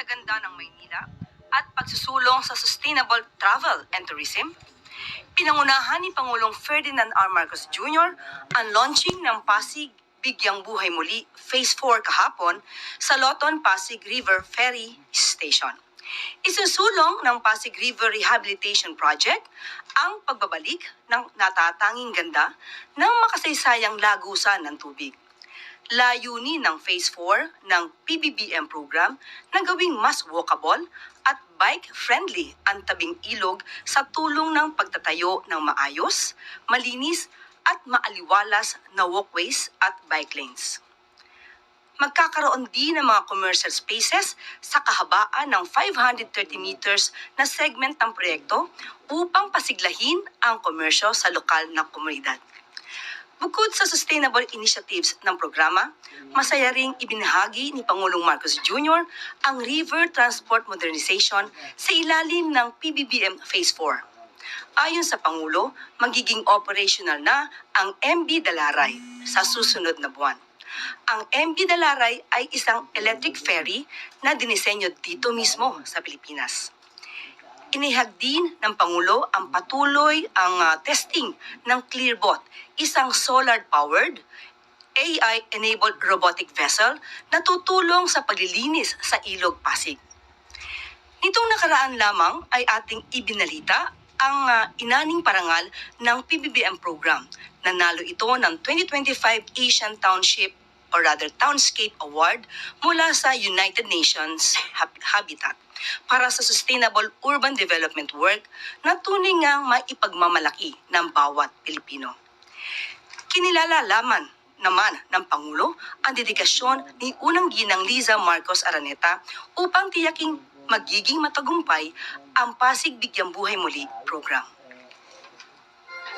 sa ganda ng Maynila at pagsusulong sa sustainable travel and tourism. Pinangunahan ni Pangulong Ferdinand R. Marcos Jr. ang launching ng Pasig Bigyang Buhay Muli Phase 4 kahapon sa Loton Pasig River Ferry Station. Isusulong ng Pasig River Rehabilitation Project ang pagbabalik ng natatanging ganda ng makasaysayang lagusan ng tubig. Layunin ng Phase 4 ng PBBM program na gawing mas walkable at bike-friendly ang tabing ilog sa tulong ng pagtatayo ng maayos, malinis at maaliwalas na walkways at bike lanes. Magkakaroon din ng mga commercial spaces sa kahabaan ng 530 meters na segment ng proyekto upang pasiglahin ang komersyo sa lokal na komunidad. Bukod sa sustainable initiatives ng programa, masaya ring ibinahagi ni Pangulong Marcos Jr. ang river transport modernization sa ilalim ng PBBM Phase 4. Ayon sa Pangulo, magiging operational na ang MB Dalaray sa susunod na buwan. Ang MB Dalaray ay isang electric ferry na dinisenyo dito mismo sa Pilipinas. Inihag din ng Pangulo ang patuloy ang testing ng Clearbot, isang solar-powered, AI-enabled robotic vessel na tutulong sa paglilinis sa Ilog Pasig. Nitong nakaraan lamang ay ating ibinalita ang inaning parangal ng PBBM program. Nanalo ito ng 2025 Asian Township or rather Townscape Award mula sa United Nations Habitat para sa sustainable urban development work na tunay ngang maipagmamalaki ng bawat Pilipino. Kinilala naman ng Pangulo ang dedikasyon ni Unang Ginang Liza Marcos Araneta upang tiyaking magiging matagumpay ang Pasig Bigyang Buhay Muli program.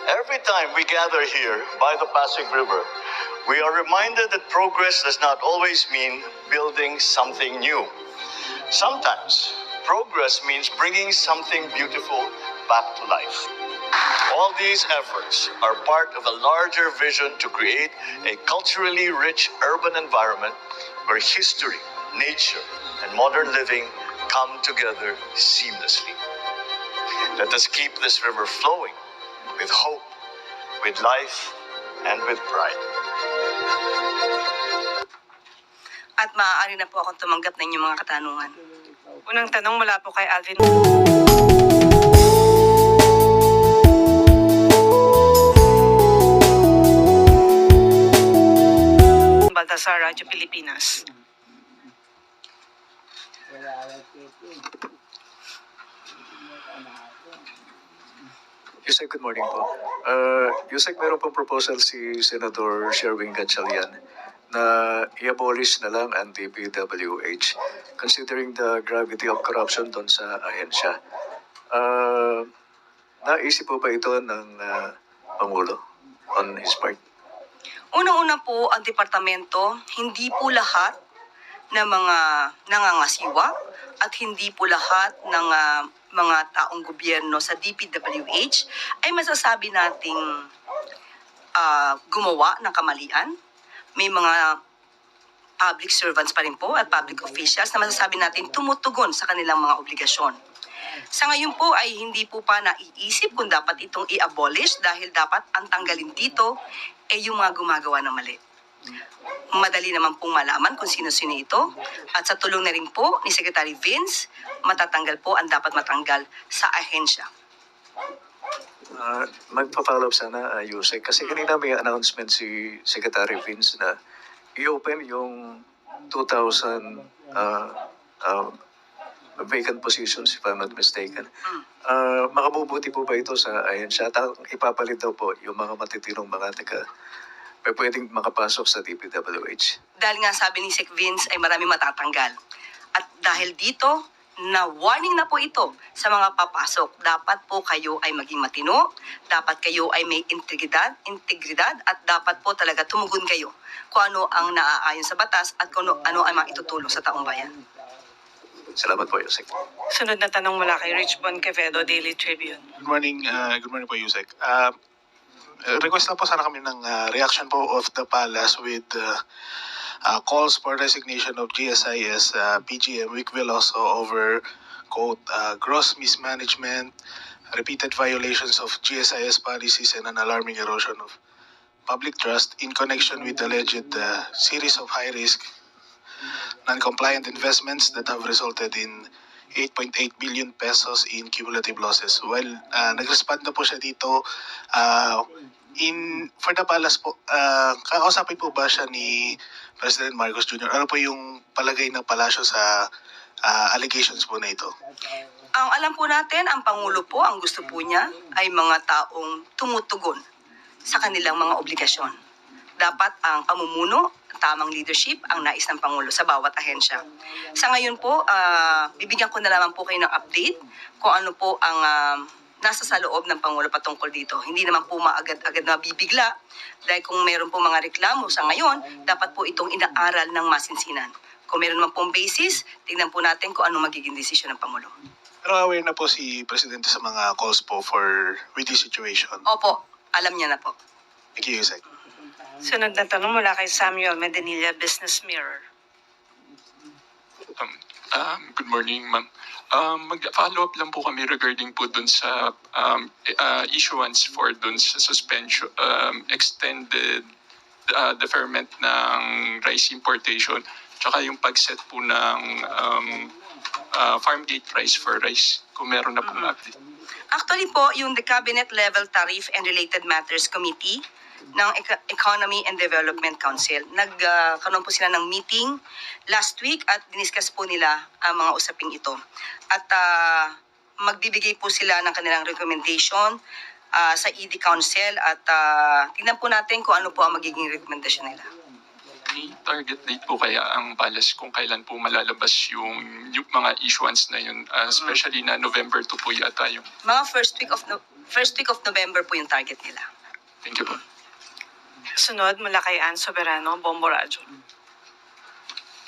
Every time we gather here by the Pasig River, we are reminded that progress does not always mean building something new. Sometimes, progress means bringing something beautiful back to life. All these efforts are part of a larger vision to create a culturally rich urban environment where history, nature, and modern living come together seamlessly. Let us keep this river flowing with hope, with life, and with pride. At maaari na po akong tumanggap ng inyong mga katanungan. Unang tanong mula po kay Alvin Baltasar, Radyo Pilipinas. Yusek, good morning po. Yusek, meron pong proposal si Senator Sherwin Gatchalian na i-abolish na lang ang DPWH considering the gravity of corruption doon sa ahensya. Naisip po ba ito ng Pangulo on his part? Unang-una po, ang departamento, hindi po lahat ng mga nangangasiwa at hindi po lahat ng mga taong gobyerno sa DPWH ay masasabi nating gumawa ng kamalian. May mga public servants pa rin po at public officials na masasabi natin tumutugon sa kanilang mga obligasyon. Sa ngayon po ay hindi po pa naiisip kung dapat itong i-abolish dahil dapat ang tanggalin dito ay yung mga gumagawa ng mali. Madali naman pong malaman kung sino-sino ito at sa tulong na rin po ni Secretary Vince, matatanggal po ang dapat matanggal sa ahensya. Magpa-follow up sana, Yusek, kasi kanina may announcement si Secretary Vince na i-open yung 2,000 vacant positions, if I'm not mistaken. Makabubuti po ba ito sa ahensya? Ipapalit daw po yung mga matitirong mga pwedeng makapasok sa DPWH. Dahil nga sabi ni Sec Vince ay marami matatanggal. At dahil dito, na warning na po ito sa mga papasok. Dapat po kayo ay maging matino, dapat kayo ay may integridad at dapat po talaga tumugon kayo kung ano ang naaayon sa batas at kung ano ang maitutulong sa taong bayan. Salamat po, Yusek. Sunod na tanong mula kay Rich Bon Quevedo, Daily Tribune. Good morning po, Yusek. Request lang po sana kami ng reaction po of the palace with calls for resignation of GSIS PGM Week will also over, quote, gross mismanagement, repeated violations of GSIS policies, and an alarming erosion of public trust in connection with alleged series of high-risk, non-compliant investments that have resulted in 8.8 billion pesos in cumulative losses. While nag-respond na po siya dito, for the palace po, kakausapin po ba siya ni President Marcos Jr.? Ano po yung palagay ng palasyo sa allegations po na ito? Ang alam po natin, ang Pangulo po, ang gusto po niya ay mga taong tumutugon sa kanilang mga obligasyon. Dapat ang pamumuno, tamang leadership ang nais ng Pangulo sa bawat ahensya. Sa ngayon po, bibigyan ko na lamang po kayo ng update kung ano po ang nasa sa loob ng Pangulo patungkol dito. Hindi naman po maagad-agad mabibigla dahil kung meron po mga reklamo sa ngayon, dapat po itong inaaral ng masinsinan. Kung meron naman pong basis, tingnan po natin kung ano magiging desisyon ng Pangulo. Pero aware na po si Presidente sa mga calls po with this situation. Opo, alam niya na po. Thank you, Yusek. Sunod na tanong mula kay Samuel Medenilla, Business Mirror. Good morning, ma'am. Mag-follow up lang po kami regarding po dun sa issuance for dun sa suspension, extended deferment ng rice importation, tsaka yung pag-set po ng farm gate price for rice, kung meron na pong update. Actually po, yung the Cabinet Level Tariff and Related Matters Committee ng Economy and Development Council. Nagkaroon po sila ng meeting last week at diniscuss po nila ang mga usaping ito. At magbibigay po sila ng kanilang recommendation sa ED Council at tingnan po natin kung ano po ang magiging recommendation nila. May target date po kaya ang Palace kung kailan po malalabas yung mga issuance na yun, especially na November 2 po yata yung... Mga first week of November po yung target nila. Thank you po. Sunod mula kay Ann Soberano, Bombo Radyo.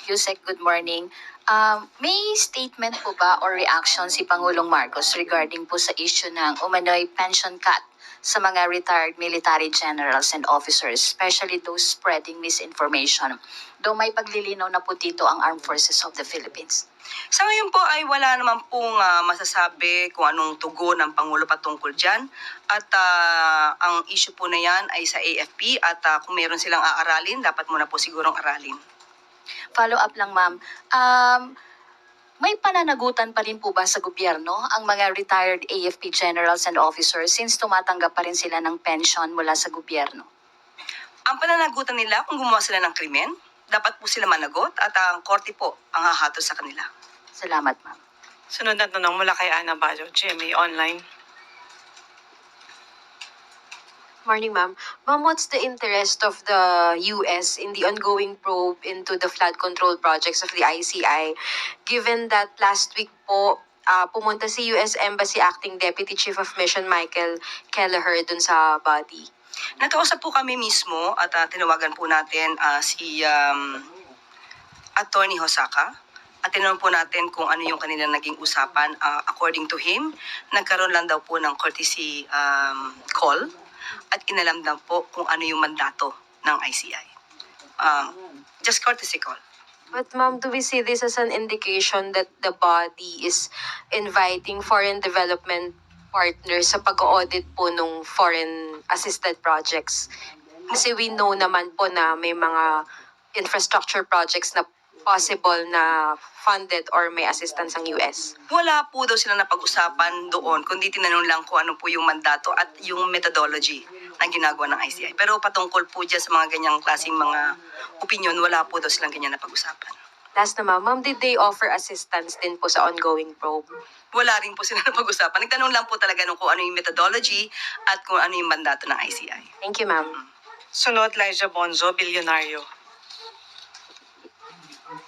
Yusek, good morning. May statement po ba or reaction si Pangulong Marcos regarding po sa issue ng umano'y pension cut sa mga retired military generals and officers, especially those spreading misinformation? Though may paglilinaw na po dito ang Armed Forces of the Philippines. Sa ngayon po ay wala naman pong masasabi kung anong tugon ng Pangulo patungkol dyan. At ang issue po na yan ay sa AFP at kung meron silang aaralin, dapat muna po sigurong aralin. Follow up lang, ma'am. May pananagutan pa rin po ba sa gobyerno ang mga retired AFP generals and officers since tumatanggap pa rin sila ng pension mula sa gobyerno? Ang pananagutan nila kung gumawa sila ng krimen, dapat po sila managot at ang korte po ang hahatol sa kanila. Salamat, ma'am. Sunod na tanong mula kay Ana Bajo, GMA Online. Morning, ma'am. Ma'am, what's the interest of the U.S. in the ongoing probe into the flood control projects of the ICI, given that last week po, pumunta si U.S. Embassy Acting Deputy Chief of Mission Michael Kelleher dun sa body? Nakausap po kami mismo at tinawagan po natin si Attorney Hosaka at tinanong po natin kung ano yung kanilang naging usapan. According to him, nagkaroon lang daw po ng courtesy call at inalam daw po kung ano yung mandato ng ICI. Just courtesy call. But ma'am, do we see this as an indication that the body is inviting foreign development partners sa pag-audit po nung foreign assisted projects? Kasi we know naman po na may mga infrastructure projects na possible na funded or may assistance ng US. Wala po daw sila napag-usapan doon, kundi tinanong lang kung ano po yung mandato at yung methodology na ginagawa ng ICI. Pero patungkol po dyan sa mga ganyang klaseng mga opinion, wala po daw silang ganyan napag-usapan. Last na ma'am, did they offer assistance din po sa ongoing probe? Wala rin po sila napag-usapan. Nagtanong lang po talaga kung ano yung methodology at kung ano yung mandato ng ICI. Thank you, ma'am. Sunod, Liza Bonzo, Bilyonaryo.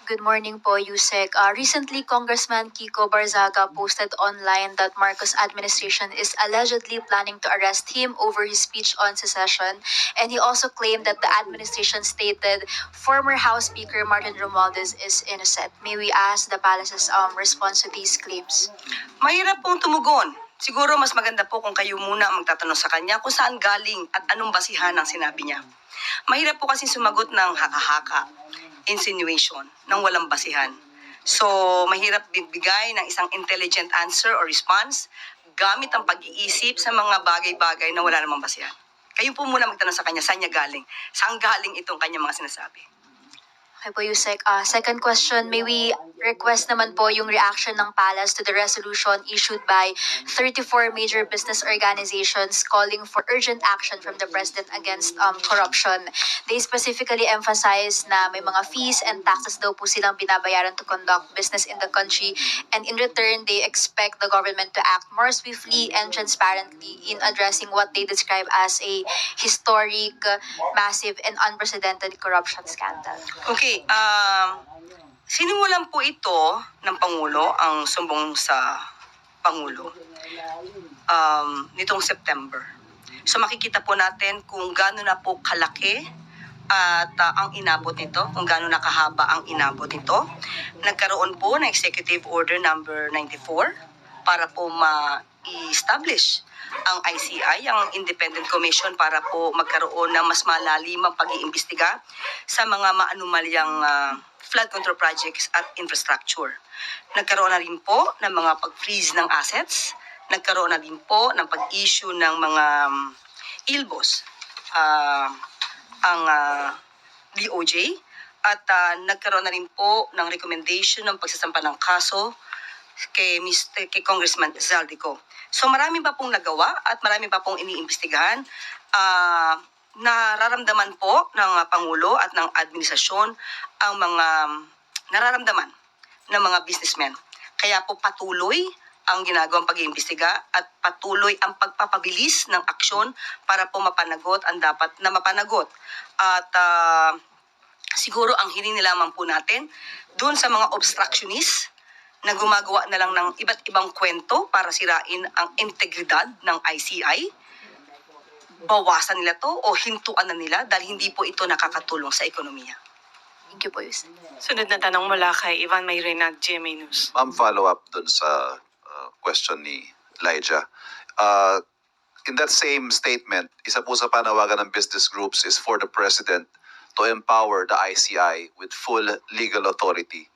Good morning po, Yusek. Recently, Congressman Kiko Barzaga posted online that Marcos administration is allegedly planning to arrest him over his speech on secession, and he also claimed that the administration stated former House Speaker Martin Romualdez is innocent. May we ask the Palace's response to these claims? Mahirap pong tumugon. Siguro mas maganda po kung kayo muna ang magtatanong sa kanya kung saan galing at anong basihan ang sinabi niya. Mahirap po kasi sumagot ng haka-haka. insinuation ng walang basihan. So, mahirap bigay ng isang intelligent answer or response gamit ang pag-iisip sa mga bagay-bagay na wala namang basihan. Kayo po muna magtanong sa kanya, saan niya galing? Saan galing itong kanyang mga sinasabi? Okay po, Yusek. Second question, may we request naman po yung reaction ng Palace to the resolution issued by 34 major business organizations calling for urgent action from the President against corruption. They specifically emphasize na may mga fees and taxes daw po silang binabayaran to conduct business in the country, and in return, they expect the government to act more swiftly and transparently in addressing what they describe as a historic, massive, and unprecedented corruption scandal. Okay, sinimulan po ito ng Pangulo, ang sumbong sa Pangulo, nitong September. So makikita po natin kung gaano na po kalaki at ang inabot nito, kung gaano na kahaba ang inabot nito. Nagkaroon po ng Executive Order number 94 para po ma-establish ang ICI, ang Independent Commission, para po magkaroon ng mas malalimang pag-iimbestiga sa mga maanumalyang flood control projects at infrastructure. Nagkaroon na rin po ng mga pag-freeze ng assets, nagkaroon na din po ng pag-issue ng mga ILBOS, ang DOJ, at nagkaroon na rin po ng recommendation ng pagsasampa ng kaso kay Congressman Zaldico. So marami pa pong nagawa at marami pa pong iniimbestigahan. Nararamdaman po ng Pangulo at ng administrasyon ang mga nararamdaman ng mga businessmen. Kaya po patuloy ang ginagawang pag-iimbestiga at patuloy ang pagpapabilis ng aksyon para po mapanagot ang dapat na mapanagot. At siguro ang hiling nilaman po natin doon sa mga obstructionists na gumagawa na lang ng iba't ibang kwento para sirain ang integridad ng ICI. Bawasan nila to o hintuan na nila dahil hindi po ito nakakatulong sa ekonomiya. Thank you po, Yusek. Sunod na tanong mula kay Ivan Mayrinag, GMA News. Ma'am, follow-up dun sa question ni Elijah. In that same statement, isa po sa panawagan ng business groups is for the President to empower the ICI with full legal authority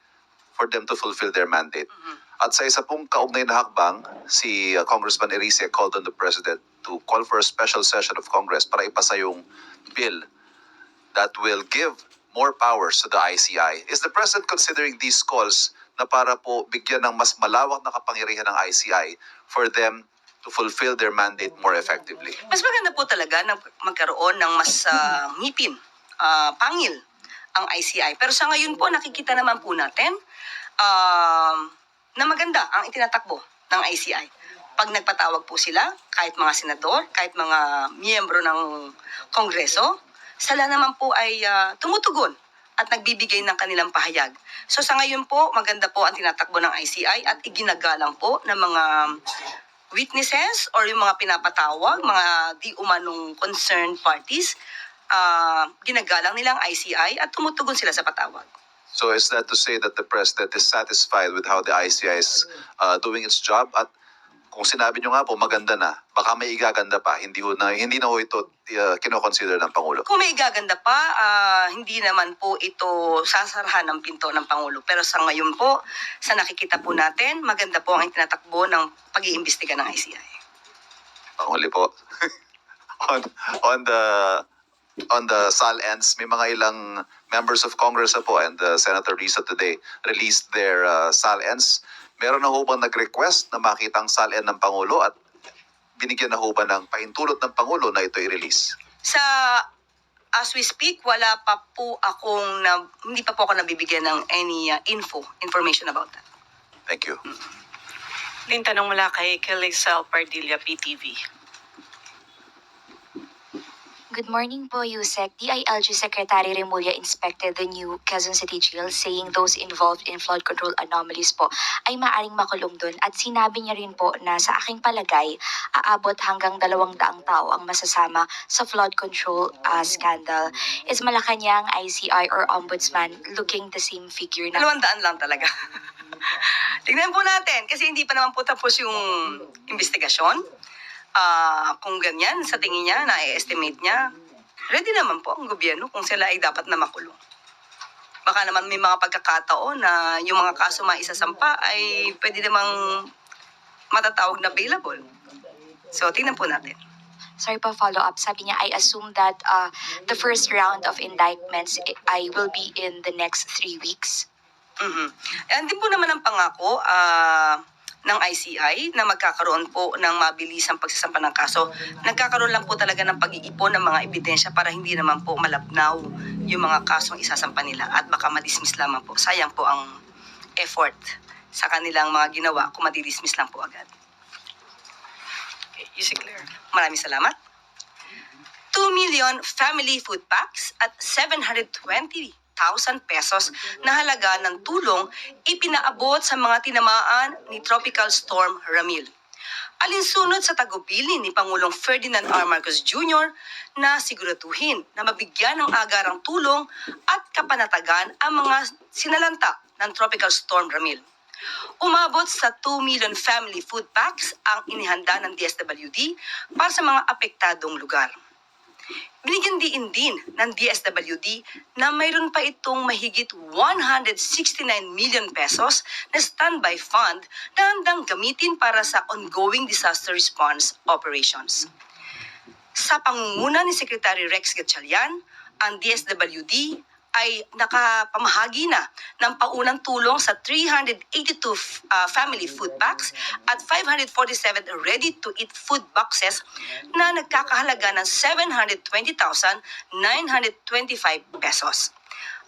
for them to fulfill their mandate. At sa isa pong kaugnay na hakbang, si Congressman Erice called on the President to call for a special session of Congress para ipasa yung bill that will give more powers to the ICI. Is the President considering these calls na para po bigyan ng mas malawak na kapangyarihan ng ICI for them to fulfill their mandate more effectively? Mas maganda po talaga na magkaroon ng mas ngipin, pangil ang ICI. Pero sa ngayon po, nakikita naman po natin na maganda ang itinatakbo ng ICI. Pag nagpatawag po sila, kahit mga senador, kahit mga miyembro ng Kongreso, sila naman po ay tumutugon at nagbibigay ng kanilang pahayag. So sa ngayon po, maganda po ang tinatakbo ng ICI at iginagalang po ng mga witnesses or yung mga pinapatawag, mga di umanong concerned parties, ginagalang nilang ICI at tumutugon sila sa patawag. So is that to say that the President is satisfied with how the ICI is doing its job? At kung sinabi nyo nga po, maganda na, baka may igaganda pa, hindi na ho ito kinoconsider ng Pangulo. Kung may igaganda pa, hindi naman po ito sasarahan ng pinto ng Pangulo. Pero sa ngayon po, sa nakikita po natin, maganda po ang itinatakbo ng pag-iimbestiga ng ICI. Panghuli po. on the SAL-ENS, may mga ilang members of Congress na po, and Senator Risa today released their SAL-ENS. Meron na ho bang nag-request na makita ang SAL-EN ng Pangulo at binigyan na ho ba ng pahintulot ng Pangulo na ito i-release? As we speak, hindi pa po ako nabibigyan ng any information about that. Thank you. Yung tanong mula kay Kelisel Pardilla, PTV. Good morning po, Yusek. DILG Secretary Remulla inspected the new Quezon City Jail, saying those involved in flood control anomalies po ay maaring makulong doon. At sinabi niya rin po na sa aking palagay, aabot hanggang 200 tao ang masasama sa flood control scandal. Is Malacanang, ICI, or Ombudsman looking the same figure na? 200 lang talaga. Tingnan po natin, kasi hindi pa naman po tapos yung investigasyon. Kung ganyan, sa tingin niya, na-estimate niya, ready naman po ang gobyerno kung sila ay dapat na makulong. Baka naman may mga pagkakataon na yung mga kaso maisasampa ay pwede namang matatawag na bailable. So, tingnan po natin. Sorry po, follow-up. Sabi niya, I assume that the first round of indictments I will be in the next 3 weeks. And din po naman ang pangako ng ICI na magkakaroon po ng mabilisang pagsasampa ng kaso. Nagkakaroon lang po talaga ng pag-iipon ng mga ebidensya para hindi naman po malabnaw yung mga kasong isasampa nila at baka madismiss lamang po. Sayang po ang effort sa kanilang mga ginawa kung madidismiss lang po agad. Okay, Yusek Claire. Maraming salamat. 2 million family food packs at 720,000 pesos na halaga ng tulong ipinaabot sa mga tinamaan ni Tropical Storm Ramil. Alinsunod sa tagubilin ni Pangulong Ferdinand R. Marcos Jr. na siguraduhin na mabigyan ng agarang tulong at kapanatagan ang mga sinalanta ng Tropical Storm Ramil. Umabot sa 2 million family food packs ang inihanda ng DSWD para sa mga apektadong lugar. Binigyan din ng DSWD na mayroon pa itong mahigit 169 million pesos na standby fund na handang gamitin para sa ongoing disaster response operations. Sa pangunguna ni Secretary Rex Gatchalian, ang DSWD ay nakapamahagi na ng paunang tulong sa 382 family food packs at 547 ready-to-eat food boxes na nagkakahalaga ng 720,925 pesos.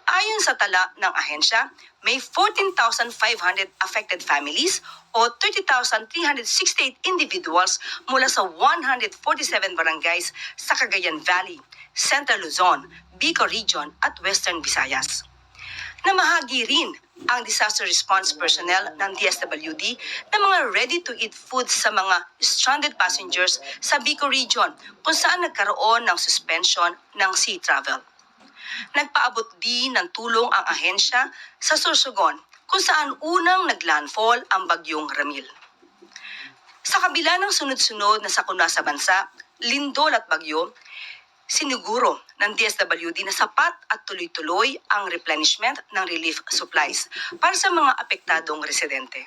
Ayon sa tala ng ahensya, may 14,500 affected families o 30,368 individuals mula sa 147 barangays sa Cagayan Valley, Central Luzon, Bicol Region at Western Visayas. Namahagi rin ang disaster response personnel ng DSWD ng mga ready-to-eat foods sa mga stranded passengers sa Bicol Region kung saan nagkaroon ng suspension ng sea travel. Nagpaabot din ng tulong ang ahensya sa Sorsogon kung saan unang naglandfall ang bagyong Ramil. Sa kabila ng sunod-sunod na sakuna sa bansa, lindol at bagyo, siniguro ng DSWD na sapat at tuloy-tuloy ang replenishment ng relief supplies para sa mga apektadong residente.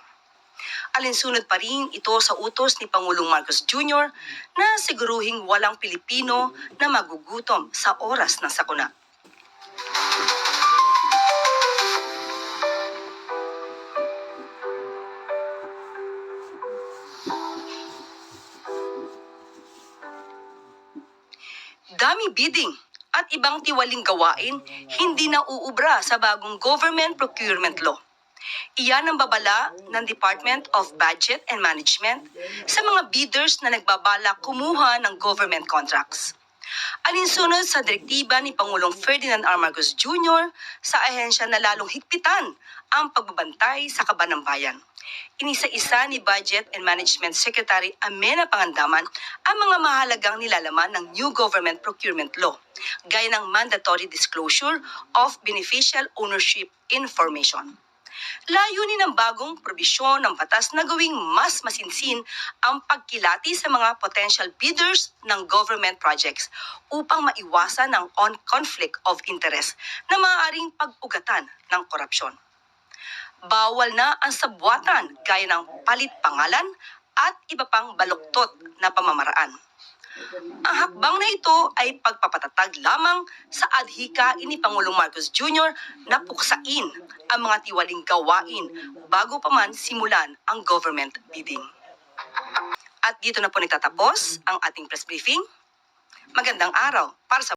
Alinsunod pa rin ito sa utos ni Pangulong Marcos Jr. na siguruhing walang Pilipino na magugutom sa oras ng sakuna. Dami bidding at ibang tiwaling gawain hindi na uubra sa bagong government procurement law. Iyan ang babala ng Department of Budget and Management sa mga bidders na nagbabala kumuha ng government contracts. Alinsunod sa direktiba ni Pangulong Ferdinand R. Marcos Jr. sa ahensya na lalong higpitan ang pagbabantay sa kaban ng bayan. Inisa-isa ni Budget and Management Secretary Amena Pangandaman ang mga mahalagang nilalaman ng new government procurement law, gaya ng mandatory disclosure of beneficial ownership information. Layunin ng bagong probisyon ng batas na gawing mas masinsin ang pagkilati sa mga potential bidders ng government projects upang maiwasan ang conflict of interest na maaaring pag-ugatan ng korupsyon. Bawal na ang sabwatan gaya ng palit pangalan at iba pang baluktot na pamamaraan. Ang hakbang na ito ay pagpapatatag lamang sa adhika ni Pangulong Marcos Jr. na puksain ang mga tiwaling gawain bago pa man simulan ang government bidding. At dito na po nagtatapos ang ating press briefing. Magandang araw para sa